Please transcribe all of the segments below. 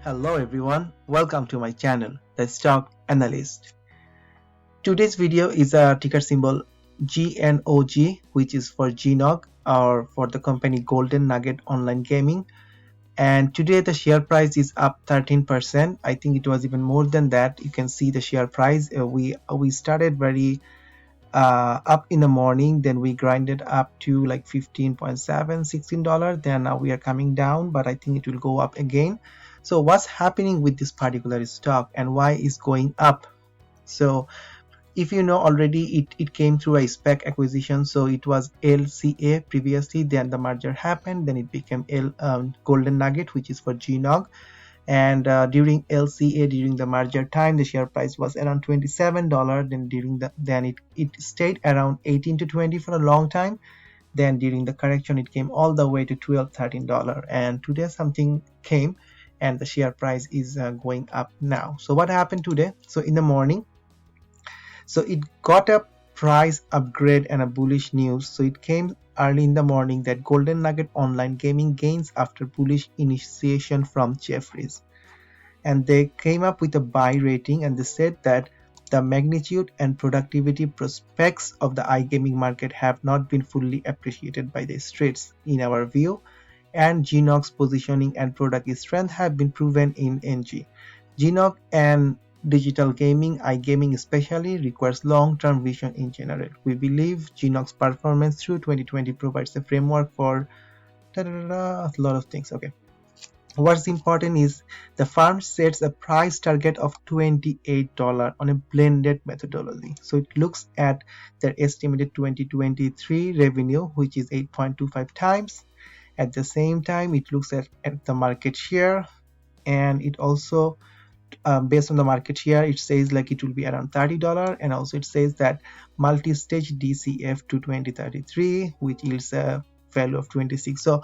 Hello everyone, welcome to my channel, the Stock Analyst. Today's video is a ticker symbol GNOG, which is for GNOG or for the company Golden Nugget Online Gaming. And today the share price is up 13%. I think it was even more than that. You can see the share price. We started very up in the morning, then we grinded up to like 15.7 $16. Then now we are coming down, but I think it will go up again. So what's happening with this particular stock and why is going up? So if you know already, it came through a SPAC acquisition. So it was LCA previously, then the merger happened, then it became Golden Nugget, which is for GNOG. And during LCA, during the merger time, the share price was around $27. Then it stayed around 18 to 20 for a long time. Then during the correction, it came all the way to $12, $13. And today something came and the share price is going up now. So what happened today? So in the morning, so it got a price upgrade and a bullish news. So it came early in the morning that Golden Nugget Online Gaming gains after bullish initiation from Jefferies. And they came up with a buy rating, and they said that the magnitude and productivity prospects of the iGaming market have not been fully appreciated by the streets in our view, and GNOG's positioning and product strength have been proven in NG. GNOG and digital gaming, iGaming especially, requires long-term vision in general. We believe GNOG's performance through 2020 provides a framework for a lot of things. Okay. What's important is the firm sets a price target of $28 on a blended methodology. So it looks at their estimated 2023 revenue, which is 8.25 times. At the same time, it looks at the market share, and it also based on the market share, it says like it will be around $30, and also it says that multi-stage DCF to 2033, which yields a value of 26. So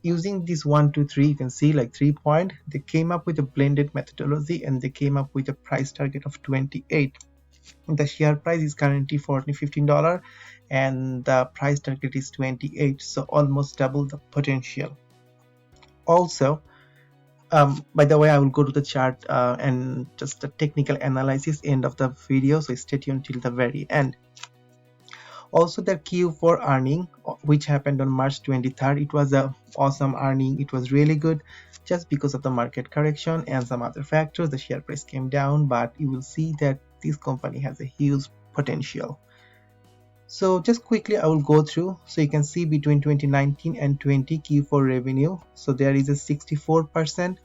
using this 1 2 3, you can see like 3 point, they came up with a blended methodology and they came up with a price target of 28. The share price is currently $15 and the price target is 28, so almost double the potential. Also, by the way, I will go to the chart and just the technical analysis end of the video, so stay tuned till the very end. Also, the Q4 earning, which happened on March 23rd, it was a awesome earning. It was really good. Just because of the market correction and some other factors, the share price came down, but you will see that this company has a huge potential. So just quickly I will go through. So you can see between 2019 and 20 Q4 revenue, so there is a 64%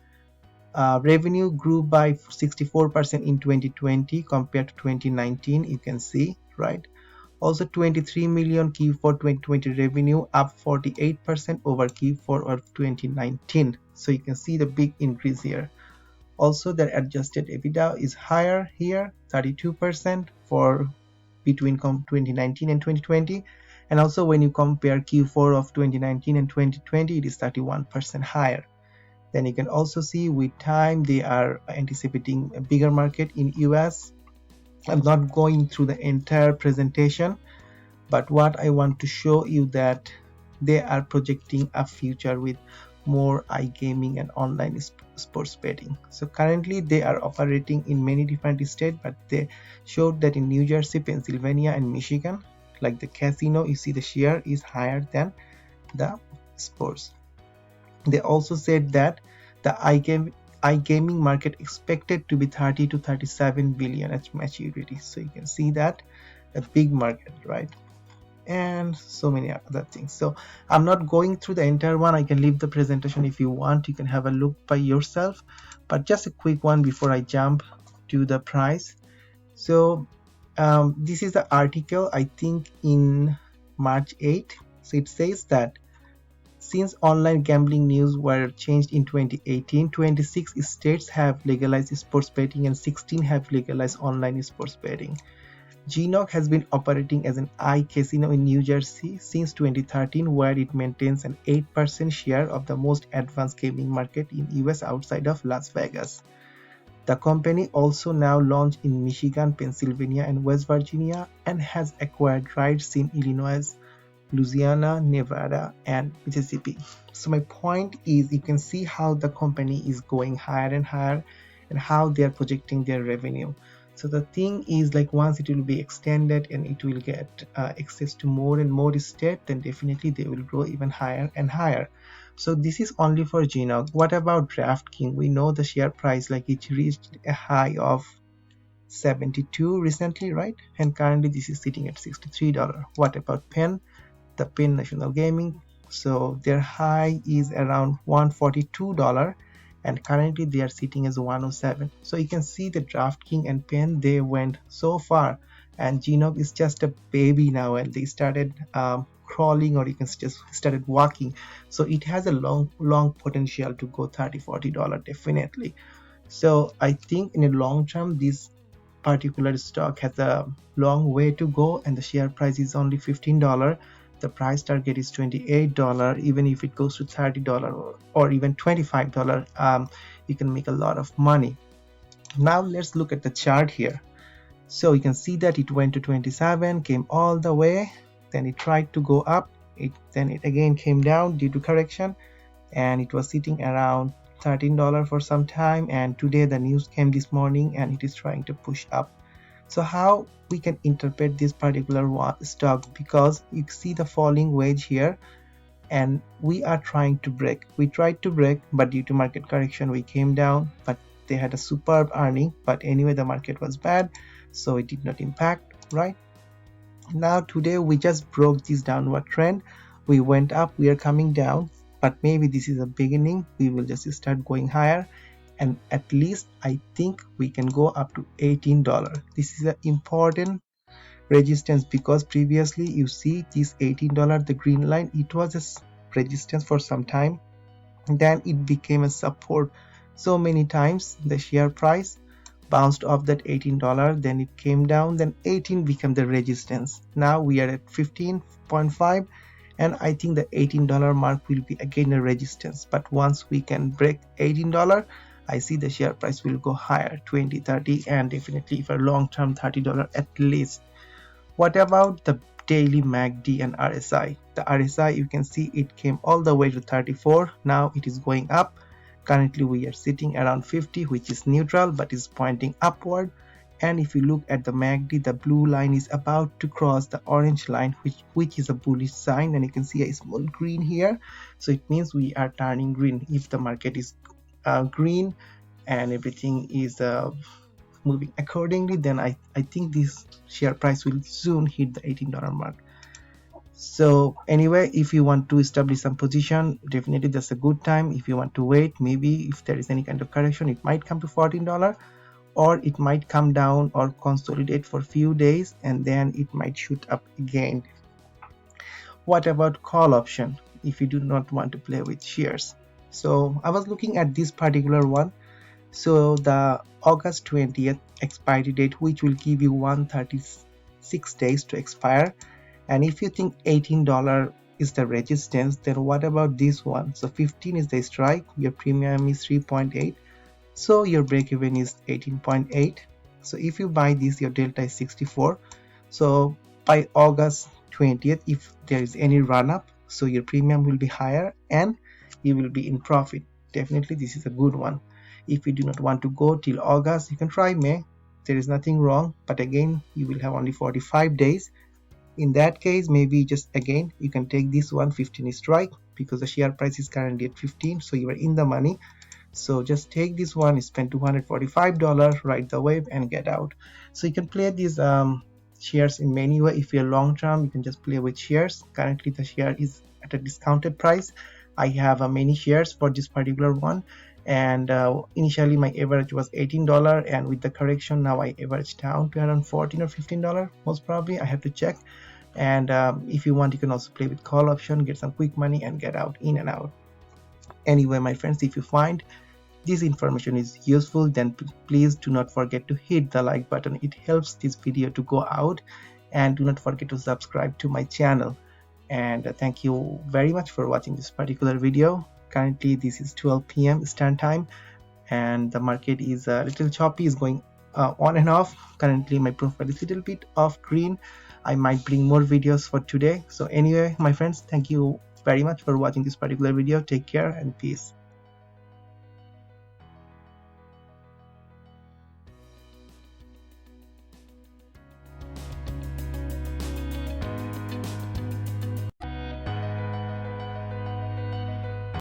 revenue grew by 64% in 2020 compared to 2019, you can see, right? Also 23 million Q4 2020 revenue, up 48% over Q4 of 2019. So you can see the big increase here. Also their adjusted EBITDA is higher here, 32% for between 2019 and 2020. And also when you compare Q4 of 2019 and 2020, it is 31% higher. Then you can also see with time they are anticipating a bigger market in US. I'm not going through the entire presentation, but what I want to show you that they are projecting a future with more iGaming and online sports betting. So currently they are operating in many different states, but they showed that in New Jersey, Pennsylvania and Michigan, like the casino, you see the share is higher than the sports. They also said that the iGaming market expected to be 30 to 37 billion at maturity. So you can see that a big market, right? And so many other things. So I'm not going through the entire one. I can leave the presentation if you want. You can have a look by yourself, but just a quick one before I jump to the price. So this is the article, I think in March 8. So it says that since online gambling news were changed in 2018, 26 states have legalized sports betting and 16 have legalized online sports betting. GNOG has been operating as an iCasino in New Jersey since 2013, where it maintains an 8% share of the most advanced gaming market in US outside of Las Vegas. The company also now launched in Michigan, Pennsylvania and West Virginia and has acquired rights in Illinois, Louisiana, Nevada, and Mississippi. So my point is, you can see how the company is going higher and higher and how they are projecting their revenue. So the thing is, like, once it will be extended and it will get access to more and more state, then definitely they will grow even higher and higher. So this is only for GNOG. What about DraftKings? We know the share price, like, it reached a high of 72 recently, right? And currently this is sitting at $63. What about Penn? The Penn National Gaming, so their high is around $142 and currently they are sitting as 107. So you can see the DraftKings and Penn, they went so far, and GNOG is just a baby now, and they started crawling, or you can just started walking. So it has a long potential to go $30-40 definitely. So I think in a long term, this particular stock has a long way to go, and the share price is only $15. The price target is $28. Even if it goes to $30 or even $25, you can make a lot of money. Now let's look at the chart here. So you can see that it went to 27, came all the way, then it tried to go up, then it again came down due to correction, and it was sitting around $13 for some time, and today the news came this morning and it is trying to push up. So how we can interpret this particular stock, because you see the falling wedge here, and we are trying to break. We tried to break, but due to market correction we came down, but they had a superb earning. But anyway, the market was bad, so it did not impact, right? Now today we just broke this downward trend. We went up, we are coming down, but maybe this is a beginning. We will just start going higher, and at least I think we can go up to $18. This is an important resistance, because previously you see this $18, the green line, it was a resistance for some time, then it became a support. So many times the share price bounced off that $18, then it came down, then 18 became the resistance. Now we are at 15.5, and I think the $18 mark will be again a resistance. But once we can break $18, I see the share price will go higher, 20, 30, and definitely for long term $30 at least. What about the daily MACD and RSI? The RSI, you can see it came all the way to 34. Now it is going up. Currently we are sitting around 50, which is neutral but is pointing upward. And if you look at the MACD, the blue line is about to cross the orange line, which is a bullish sign, and you can see a small green here. So it means we are turning green. If the market is green and everything is moving accordingly, then I think this share price will soon hit the $18 mark. So anyway, if you want to establish some position, definitely that's a good time. If you want to wait, maybe if there is any kind of correction, it might come to $14, or it might come down or consolidate for a few days, and then it might shoot up again. What about call option if you do not want to play with shares? So I was looking at this particular one. So the August 20th expiry date, which will give you 136 days to expire. And if you think $18 is the resistance, then what about this one? So 15 is the strike, your premium is 3.8, so your break even is 18.8. So if you buy this, your delta is 64. So by August 20th, if there is any run up, so your premium will be higher and you will be in profit. Definitely this is a good one. If you do not want to go till August, you can try May. There is nothing wrong, but again you will have only 45 days. In that case, maybe just again you can take this one, 15 strike, because the share price is currently at 15, so you are in the money. So just take this one, spend $245, ride the wave and get out. So you can play these shares in many ways. If you're long term, you can just play with shares. Currently the share is at a discounted price. I have many shares for this particular one, and initially my average was $18, and with the correction now I average down to around $14 or $15 most probably. I have to check. And if you want, you can also play with call option, get some quick money and get out, in and out. Anyway, my friends, if you find this information is useful, then please do not forget to hit the like button. It helps this video to go out, and do not forget to subscribe to my channel. And thank you very much for watching this particular video. Currently this is 12 p.m. Eastern time, and the market is a little choppy, is going on and off. Currently my profile is a little bit off green. I might bring more videos for today. So anyway, my friends, thank you very much for watching this particular video. Take care and peace.